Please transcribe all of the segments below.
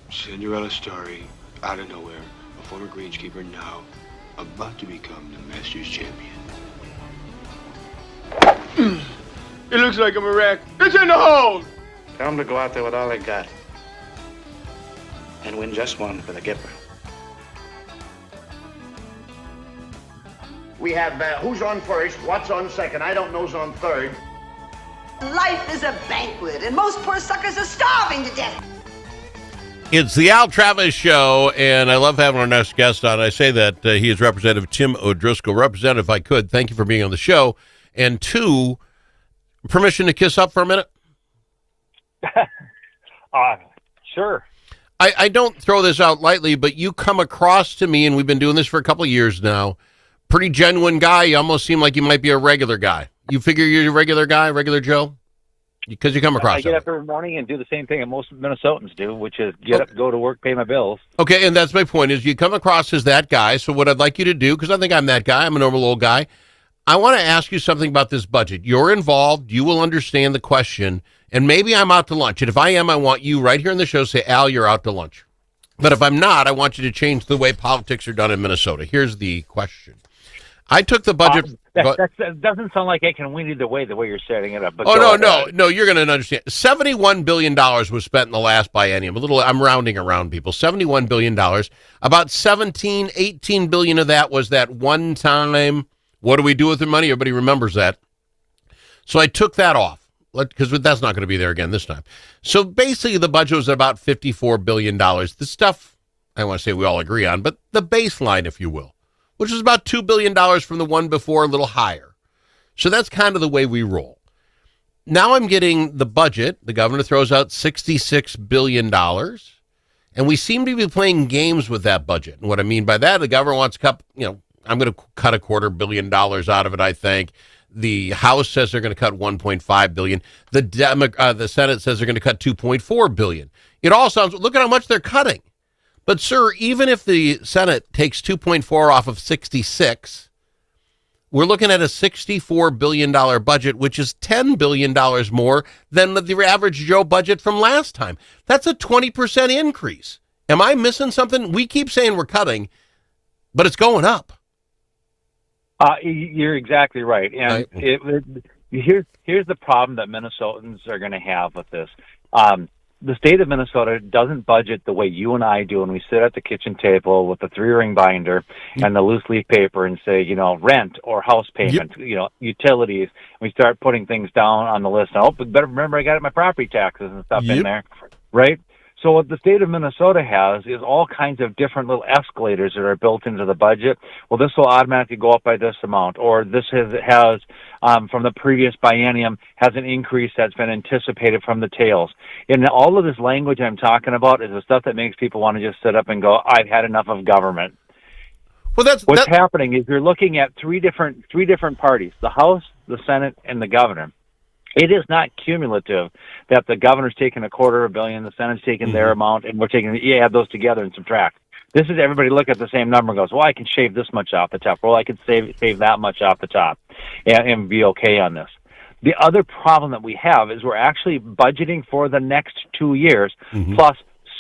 Cinderella story, out of nowhere, a former greenskeeper now about to become the Masters champion. It looks like I'm a wreck. It's in the hole! Tell them to go out there with all they got and win just one for the Gipper. We have who's on first, what's on second, I don't know's on third. Life is a banquet, and most poor suckers are starving to death. It's the Al Travis Show, and I love having our next guest on. I say that he is Representative Tim O'Driscoll. Representative, if I could, thank you for being on the show. And two, permission to kiss up for a minute? Sure. I don't throw this out lightly, but you come across to me, and we've been doing this for a couple of years now, pretty genuine guy. You almost seem like you might be a regular guy. You figure you're a regular guy, regular Joe? Because you come across I get up every morning and do the same thing that most Minnesotans do, which is get up, go to work, pay my bills. Okay, and that's my point, is you come across as that guy. So what I'd like you to do, because I think I'm that guy, I'm a normal old guy, I want to ask you something about this budget. You're involved. You will understand the question, and maybe I'm out to lunch. And if I am, I want you right here in the show to say, Al, you're out to lunch. But if I'm not, I want you to change the way politics are done in Minnesota. Here's the question. I took the budget. That doesn't sound like I can win either way, the way you're setting it up. But no, you're going to understand. $71 billion was spent in the last biennium. I'm rounding around, people. $71 billion. About 17, 18 billion of that was that one time, what do we do with the money? Everybody remembers that. So I took that off, because that's not going to be there again this time. So basically the budget was about $54 billion. The stuff, I want to say we all agree on, but the baseline, if you will, which is about $2 billion from the one before, a little higher. So that's kind of the way we roll. Now I'm getting the budget. The governor throws out $66 billion, and we seem to be playing games with that budget. And what I mean by that, the governor wants to cut, I'm going to cut $250 million out of it, I think. The House says they're going to cut $1.5 billion. The Senate says they're going to cut $2.4 billion. It all sounds, look at how much they're cutting. But, sir, even if the Senate takes 2.4 off of 66, we're looking at a $64 billion budget, which is $10 billion more than the average Joe budget from last time. That's a 20% increase. Am I missing something? We keep saying we're cutting, but it's going up. You're exactly right. And here's the problem that Minnesotans are going to have with this. The state of Minnesota doesn't budget the way you and I do when we sit at the kitchen table with the 3-ring binder and the loose leaf paper and say, rent or house payment, utilities. We start putting things down on the list. But better remember I got my property taxes and stuff in there, right? So what the state of Minnesota has is all kinds of different little escalators that are built into the budget. Well, this will automatically go up by this amount, or this has from the previous biennium has an increase that's been anticipated from the tails. And all of this language I'm talking about is the stuff that makes people want to just sit up and go, I've had enough of government. Well, what's happening is you're looking at three different parties, the House, the Senate, and the governor. It is not cumulative that the governor's taking $250 million, the Senate's taking their amount, and we're taking, add those together and subtract. This is everybody look at the same number and goes, well, I can shave this much off the top. Well, I can save that much off the top and be okay on this. The other problem that we have is we're actually budgeting for the next 2 years, plus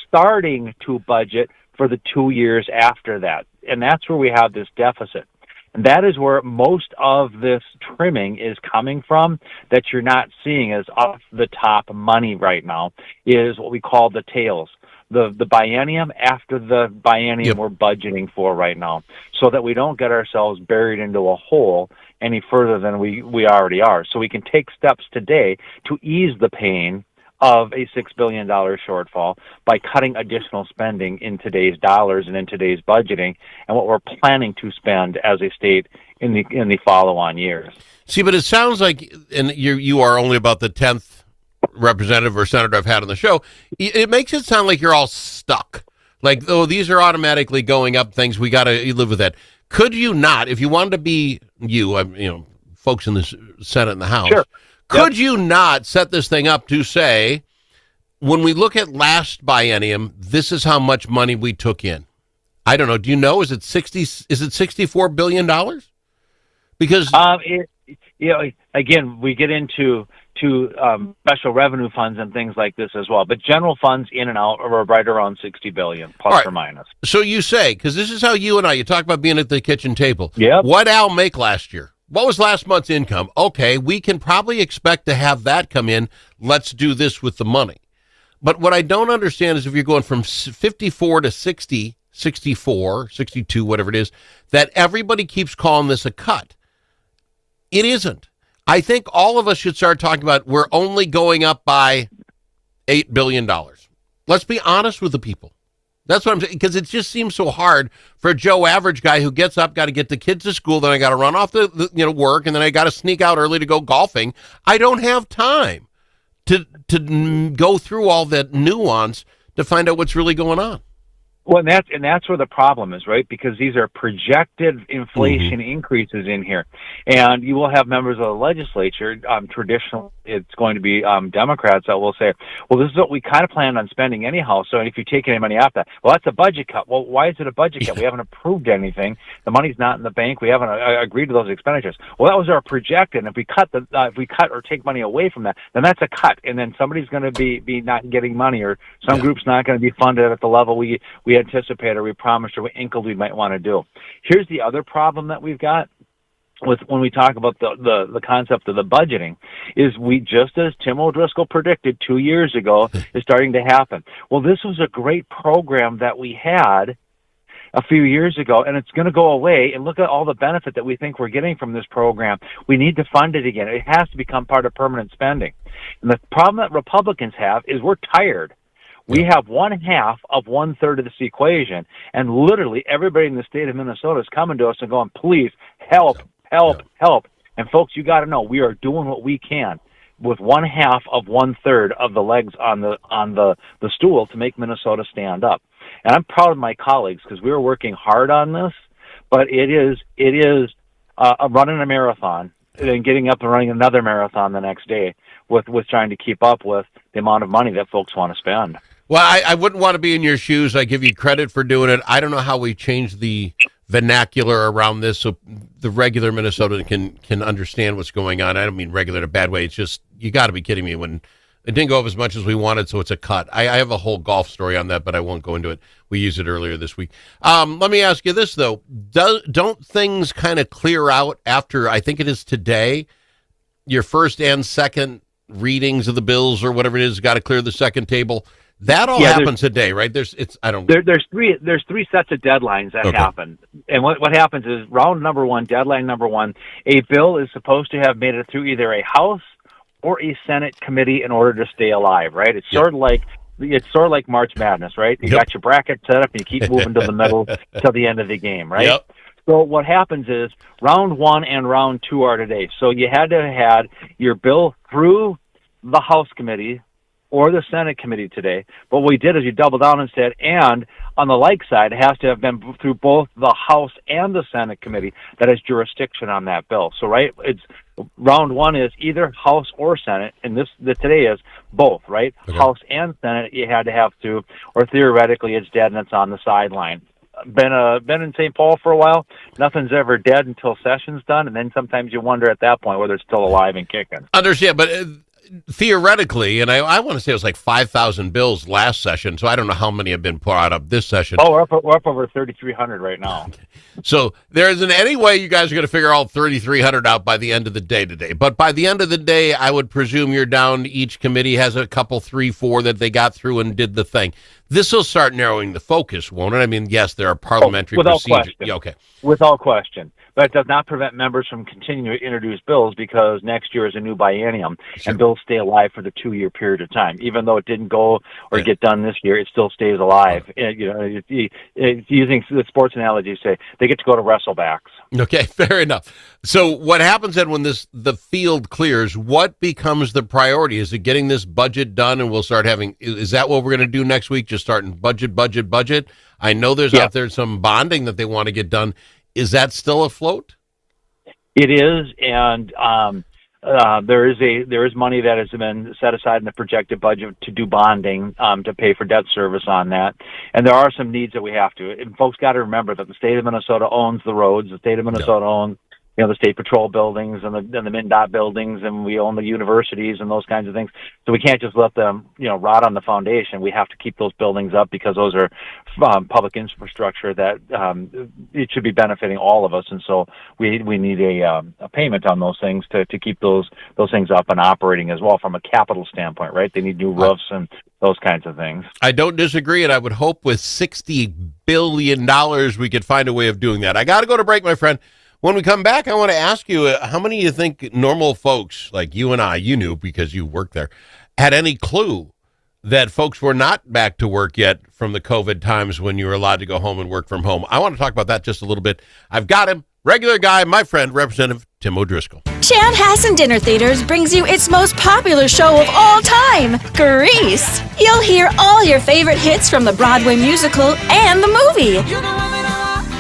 starting to budget for the 2 years after that. And that's where we have this deficit. And that is where most of this trimming is coming from that you're not seeing as off the top money right now is what we call the tails. The biennium after the biennium we're budgeting for right now so that we don't get ourselves buried into a hole any further than we already are. So we can take steps today to ease the pain of a $6 billion shortfall by cutting additional spending in today's dollars and in today's budgeting and what we're planning to spend as a state in the follow-on years. See, but it sounds like, and you are only about the 10th representative or senator I've had on the show, it makes it sound like you're all stuck. Like, oh, these are automatically going up things, we got to live with that. Could you not, if you wanted to be folks in the Senate and the House, sure. Could you not set this thing up to say, when we look at last biennium, this is how much money we took in? I don't know. Do you know? Is it $64 billion? Because again, we get into to special revenue funds and things like this as well. But general funds in and out are right around $60 billion, plus or minus. So you say, because this is how you talk about being at the kitchen table. Yep. What Al make last year? What was last month's income? Okay, we can probably expect to have that come in. Let's do this with the money. But what I don't understand is if you're going from 54 to 60, 64, 62, whatever it is, that everybody keeps calling this a cut. It isn't. I think all of us should start talking about we're only going up by $8 billion. Let's be honest with the people. That's what I'm saying, because it just seems so hard for a Joe average guy who gets up, got to get the kids to school, then I got to run off the work, and then I got to sneak out early to go golfing. I don't have time to go through all that nuance to find out what's really going on. Well, and that's where the problem is, right? Because these are projected inflation increases in here, and you will have members of the legislature. Traditionally, it's going to be Democrats that will say, "Well, this is what we kind of planned on spending anyhow. So if you take any money off that, well, that's a budget cut. Well, why is it a budget cut? We haven't approved anything. The money's not in the bank. We haven't agreed to those expenditures. Well, that was our projected. And if we cut or take money away from that, then that's a cut. And then somebody's going to be not getting money, or some group's not going to be funded at the level we anticipate or we promised or we inkled we might want to do. Here's the other problem that we've got with when we talk about the concept of the budgeting is we, just as Tim O'Driscoll predicted 2 years ago, is starting to happen. Well, this was a great program that we had a few years ago, and it's going to go away, and look at all the benefit that we think we're getting from this program. We need to fund it again. It has to become part of permanent spending. And the problem that Republicans have is we're tired. We have 1/2 of 1/3 of this equation, and literally everybody in the state of Minnesota is coming to us and going, please, help. And folks, you got to know, we are doing what we can with 1/2 of 1/3 of the legs on the stool to make Minnesota stand up. And I'm proud of my colleagues because we were working hard on this, but it is running a marathon and getting up and running another marathon the next day with trying to keep up with the amount of money that folks want to spend. Well, I wouldn't want to be in your shoes. I give you credit for doing it. I don't know how we change the vernacular around this so the regular Minnesotan can understand what's going on. I don't mean regular in a bad way. It's just, you got to be kidding me when it didn't go up as much as we wanted, so it's a cut. I have a whole golf story on that, but I won't go into it. We used it earlier this week. Let me ask you this, though. Don't things kind of clear out after, I think it is today, your first and second readings of the bills or whatever it is, got to clear the second table? That all happens today, right? There's three sets of deadlines that happen. And what happens is round number one, deadline number one, a bill is supposed to have made it through either a House or a Senate committee in order to stay alive, right? It's sort of like March Madness, right? You got your bracket set up and you keep moving to the middle till the end of the game, right? Yep. So what happens is round one and round two are today. So you had to have had your bill through the House committee or the Senate committee today. But what we did is you doubled down and said, and on the like side, it has to have been through both the House and the Senate committee that has jurisdiction on that bill. So, right, it's round one is either House or Senate, and today is both, right? Okay. House and Senate you had to have through, or theoretically it's dead and it's on the sideline. Been in St. Paul for a while. Nothing's ever dead until session's done, and then sometimes you wonder at that point whether it's still alive and kicking. Understand, but theoretically, and I want to say it was like 5,000 bills last session, so I don't know how many have been brought up this session. Oh, we're up over 3,300 right now. Okay. So there isn't any way you guys are going to figure all 3,300 out by the end of the day today. But by the end of the day, I would presume you're down. Each committee has a couple, 3, 4 that they got through and did the thing. This will start narrowing the focus, won't it? I mean, yes, there are parliamentary procedures. Yeah, okay. Without question. But it does not prevent members from continuing to introduce bills because next year is a new biennium, and bills stay alive for the 2-year period of time. Even though it didn't go or get done this year, it still stays alive. Using the sports analogy, say they get to go to wrestlebacks. Okay, fair enough. So what happens then when the field clears? What becomes the priority? Is it getting this budget done, and we'll start having? Is that what we're going to do next week? Just starting budget? I know there's out there some bonding that they want to get done. Is that still afloat? It is, and there is money that has been set aside in the projected budget to do bonding to pay for debt service on that. And there are some needs that we have to. And folks got to remember that the state of Minnesota owns the roads. The state of Minnesota owns the state patrol buildings and the MnDOT buildings, and we own the universities and those kinds of things. So we can't just let them, rot on the foundation. We have to keep those buildings up because those are public infrastructure that it should be benefiting all of us. And so we need a payment on those things to keep those things up and operating as well from a capital standpoint, right? They need new roofs and those kinds of things. I don't disagree, and I would hope with $60 billion we could find a way of doing that. I got to go to break, my friend. When we come back, I want to ask you, how many of you think normal folks like you and I, you knew because you worked there, had any clue that folks were not back to work yet from the COVID times when you were allowed to go home and work from home? I want to talk about that just a little bit. I've got him, regular guy, my friend, Representative Tim O'Driscoll. Chanhassen Dinner Theaters brings you its most popular show of all time, Grease. You'll hear all your favorite hits from the Broadway musical and the movie.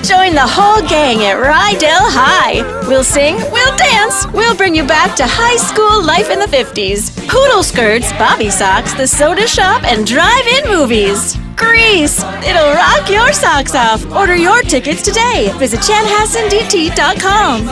Join the whole gang at Rydell High. We'll sing, we'll dance, we'll bring you back to high school life in the 50s. Poodle skirts, bobby socks, the soda shop, and drive-in movies. Grease! It'll rock your socks off. Order your tickets today. Visit chanhassendt.com.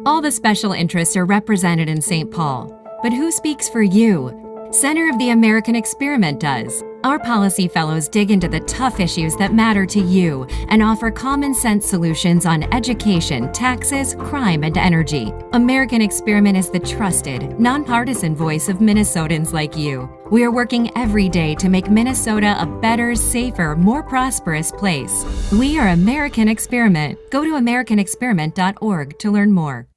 All the special interests are represented in St. Paul. But who speaks for you? Center of the American Experiment does. Our policy fellows dig into the tough issues that matter to you and offer common sense solutions on education, taxes, crime, and energy. American Experiment is the trusted, nonpartisan voice of Minnesotans like you. We are working every day to make Minnesota a better, safer, more prosperous place. We are American Experiment. Go to americanexperiment.org to learn more.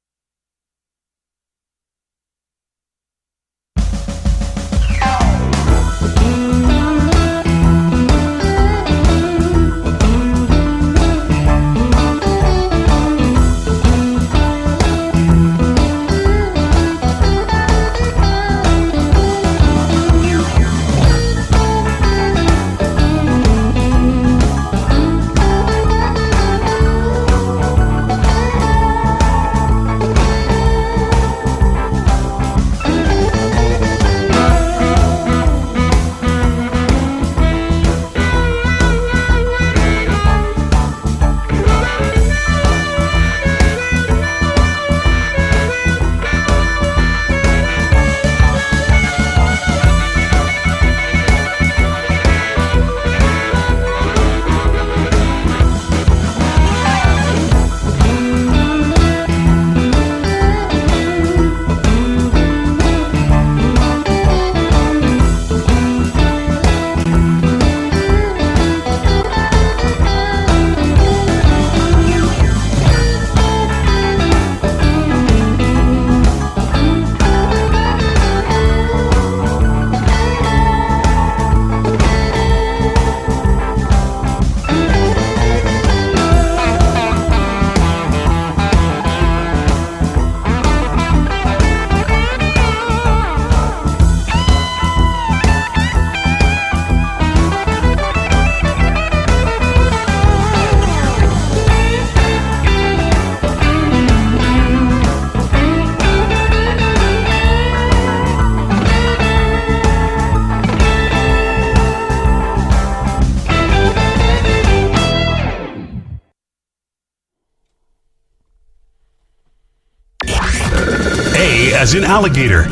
As in alligator.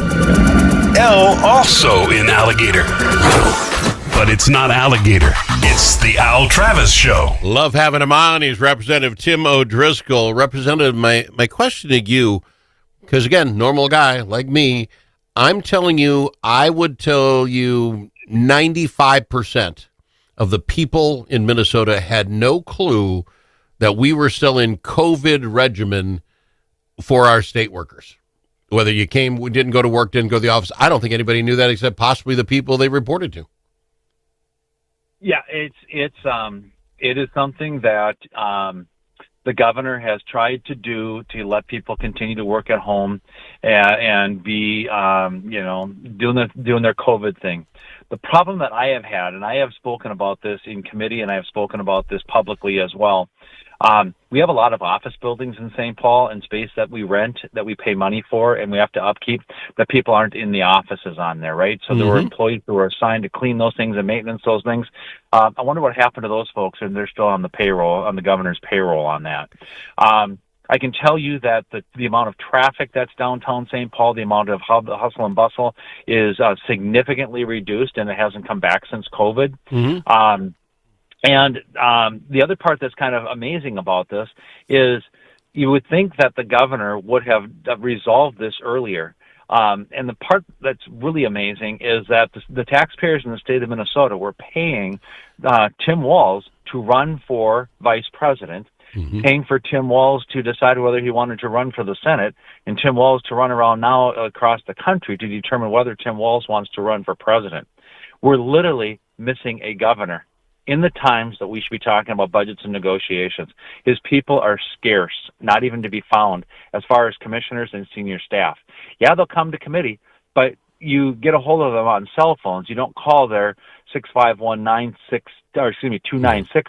L also in alligator. But it's not alligator. It's the Al Travis Show. Love having him on. He's Representative Tim O'Driscoll. Representative, my question to you, because again, normal guy like me, I'm telling you, I would tell you 95% of the people in Minnesota had no clue that we were still in COVID regimen for our state workers. Whether you came, didn't go to work, didn't go to the office, I don't think anybody knew that except possibly the people they reported to. Yeah, it is something that the governor has tried to do to let people continue to work at home and be doing their COVID thing. The problem that I have had, and I have spoken about this in committee and I have spoken about this publicly as well, we have a lot of office buildings in St. Paul and space that we rent, that we pay money for, and we have to upkeep, that people aren't in the offices on there, right? So there were employees who were assigned to clean those things and maintenance those things. I wonder what happened to those folks, and they're still on the payroll, on the governor's payroll on that. I can tell you that the amount of traffic that's downtown St. Paul, the amount of hustle and bustle is significantly reduced, and it hasn't come back since COVID. Mm-hmm. And the other part that's kind of amazing about this is you would think that the governor would have resolved this earlier. And the part that's really amazing is that the taxpayers in the state of Minnesota were paying Tim Walz to run for vice president, paying for Tim Walz to decide whether he wanted to run for the Senate, and Tim Walz to run around now across the country to determine whether Tim Walz wants to run for president. We're literally missing a governor in the times that we should be talking about budgets and negotiations. His people are scarce, not even to be found, as far as commissioners and senior staff. Yeah, they'll come to committee, but you get a hold of them on cell phones. You don't call their 296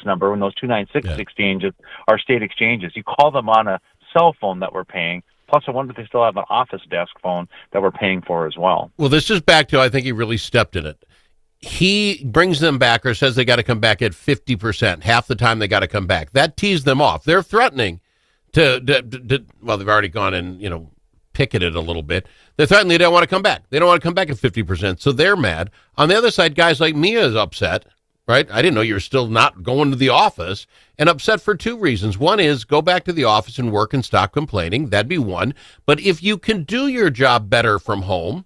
number when those 296 exchanges are state exchanges. You call them on a cell phone that we're paying. Plus, I wonder if they still have an office desk phone that we're paying for as well. Well, this is back to, I think he really stepped in it. He brings them back or says they got to come back at 50%. Half the time they got to come back. That teased them off. They're threatening to well, they've already gone and, picketed a little bit. They're threatening they don't want to come back. They don't want to come back at 50%, so they're mad. On the other side, guys like Mia is upset, right? I didn't know you were still not going to the office, and upset for two reasons. One is go back to the office and work and stop complaining. That'd be one. But if you can do your job better from home,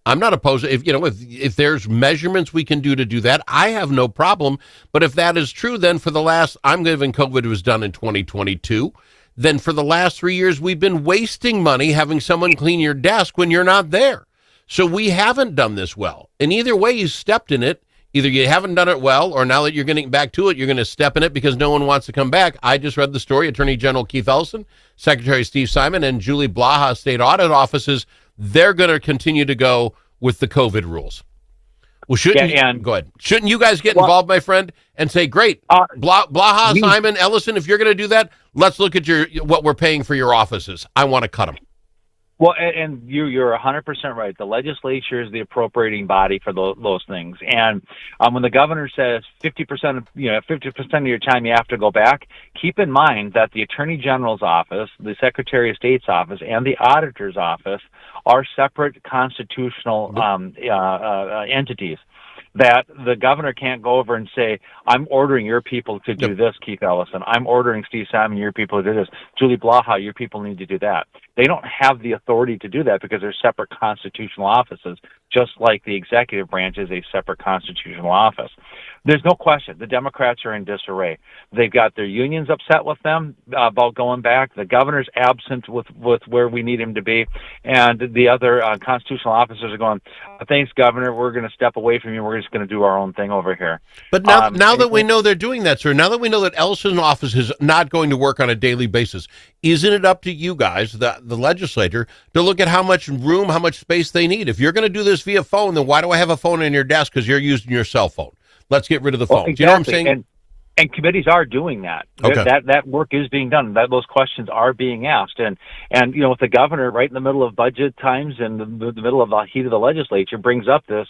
I'm not opposed. If there's measurements we can do to do that, I have no problem. But if that is true, then for the last, I'm given COVID was done in 2022. Then for the last 3 years, we've been wasting money having someone clean your desk when you're not there. So we haven't done this well. And either way, you stepped in it. Either you haven't done it well, or now that you're getting back to it, you're going to step in it because no one wants to come back. I just read the story. Attorney General Keith Ellison, Secretary Steve Simon, and Julie Blaha, state audit offices, they're going to continue to go with the COVID rules. Well, go ahead. Shouldn't you guys get involved, my friend, and say, great, Blaha, Simon, Ellison, if you're going to do that, let's look at what we're paying for your offices. I want to cut them. Well, and you're 100% right. The legislature is the appropriating body for those things. And when the governor says 50% of your time you have to go back, keep in mind that the Attorney General's office, the Secretary of State's office, and the Auditor's office are separate constitutional entities. That the governor can't go over and say, I'm ordering your people to do this, Keith Ellison. I'm ordering Steve Simon, your people to do this. Julie Blaha, your people need to do that. They don't have the authority to do that because they're separate constitutional offices, just like the executive branch is a separate constitutional office. There's no question. The Democrats are in disarray. They've got their unions upset with them about going back. The governor's absent with where we need him to be. And the other constitutional officers are going, thanks, Governor. We're going to step away from you. We're just going to do our own thing over here. But now that we know they're doing that, sir, now that we know that Ellison's office is not going to work on a daily basis, isn't it up to you guys, the legislature, to look at how much room, how much space they need? If you're going to do this via phone, then why do I have a phone in your desk? Because you're using your cell phone. Let's get rid of the phone. Exactly. Do you know what I'm saying? And committees are doing that. Okay. That work is being done. Those questions are being asked. And with the governor right in the middle of budget times and the middle of the heat of the legislature brings up this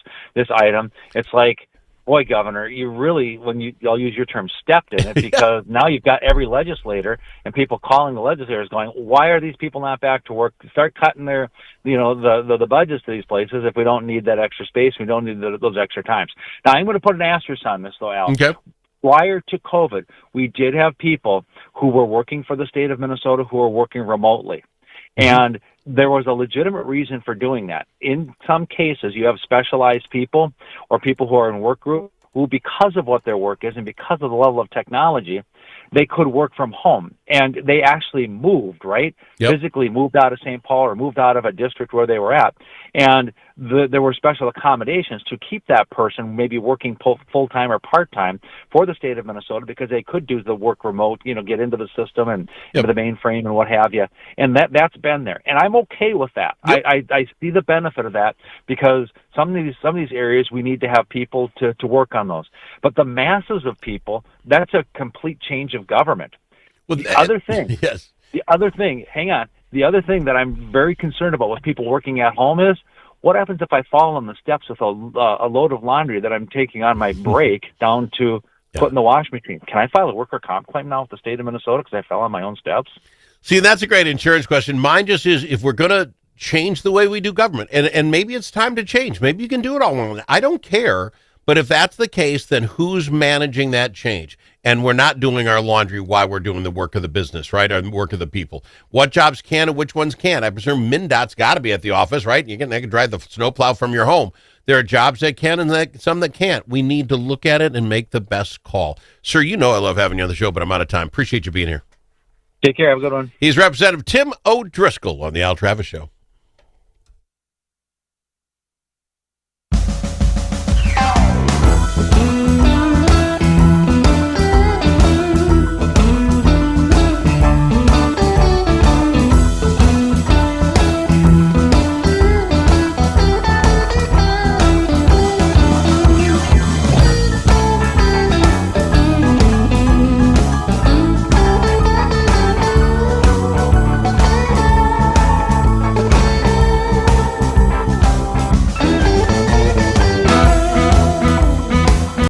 item, it's like, boy, Governor, you really, I'll use your term, stepped in it because now you've got every legislator and people calling the legislators going, why are these people not back to work? Start cutting their, the budgets to these places if we don't need that extra space, we don't need those extra times. Now, I'm going to put an asterisk on this, though, Al. Okay. Prior to COVID, we did have people who were working for the state of Minnesota who were working remotely. And there was a legitimate reason for doing that. In some cases, you have specialized people or people who are in work group who, because of what their work is and because of the level of technology, they could work from home. And they actually moved, right? Yep. Physically moved out of St. Paul or moved out of a district where they were at. And there were special accommodations to keep that person maybe working full-time or part-time for the state of Minnesota because they could do the work remote, get into the system and into the mainframe and what have you. And that's been there. And I'm okay with that. Yep. I see the benefit of that because some of these areas we need to have people to work on those. But the masses of people, that's a complete change of government. Well, the other thing, yes. The other thing that I'm very concerned about with people working at home is, what happens if I fall on the steps with a load of laundry that I'm taking on my break down to put in the wash machine? Can I file a worker comp claim now with the state of Minnesota because I fell on my own steps? See, that's a great insurance question. Mine just is, if we're going to change the way we do government, and maybe it's time to change. Maybe you can do it all. I don't care. But if that's the case, then who's managing that change? And we're not doing our laundry while we're doing the work of the business, right? Or the work of the people. What jobs can and which ones can't? I presume MnDOT's got to be at the office, right? They can drive the snowplow from your home. There are jobs that can and some that can't. We need to look at it and make the best call. Sir, you know I love having you on the show, but I'm out of time. Appreciate you being here. Take care. Have a good one. He's Representative Tim O'Driscoll on the Al Travis Show.